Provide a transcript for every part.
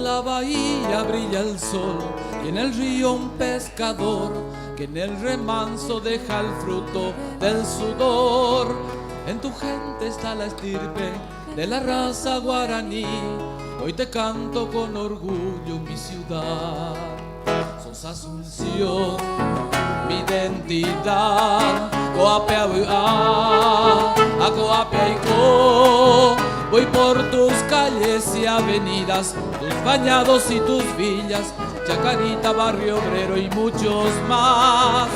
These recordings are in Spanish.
la bahía brilla el sol y en el río un pescador que en el remanso deja el fruto del sudor. En tu gente está la estirpe de la raza guaraní. Hoy te canto con orgullo mi ciudad. Sos Asunción, mi identidad. Coapeabuá, a Coapeaico. Voy por tus calles y avenidas, tus bañados y tus villas, Chacarita, Barrio Obrero y muchos más.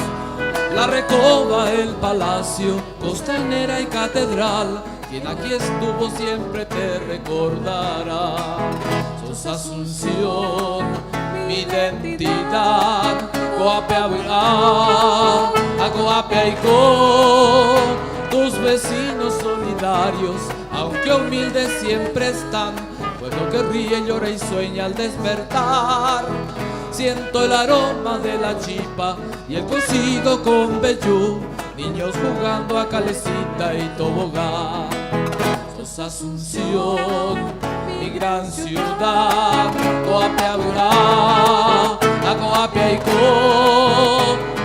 La Recoba, el Palacio, Costanera y Catedral, quien aquí estuvo siempre te recordará. Sos Asunción, mi identidad. Coapeabuá, a Coapeaico. Tus vecinos solidarios, aunque humildes siempre están, pueblo que ríe, llora y sueña al despertar. Siento el aroma de la chipa y el cocido con vellú, niños jugando a calecita y tobogán. Sos Asunción, mi gran ciudad. Coapeabuá, a Coapeaico.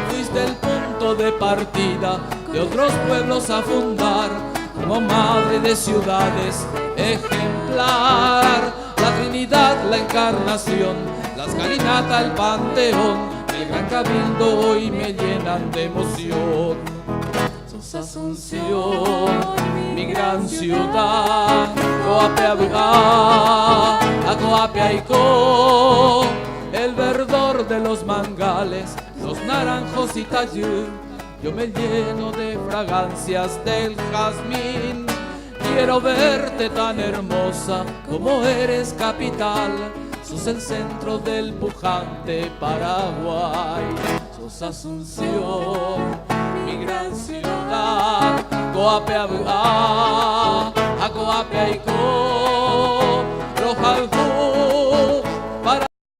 Fuiste el punto de partida de otros pueblos a fundar, como madre de ciudades ejemplar. La Trinidad, la Encarnación, la escalinata, el Panteón, el Gran Cabildo hoy me llenan de emoción. Sos Asunción, mi gran ciudad. Coapeabuá, a Coapeaico. El verdor de los mangales, los naranjos y tallú, yo me lleno de fragancias del jazmín. Quiero verte tan hermosa como eres capital. Sos el centro del pujante Paraguay. Sos Asunción, mi gran ciudad. Coapeabuá, a Coapeaico.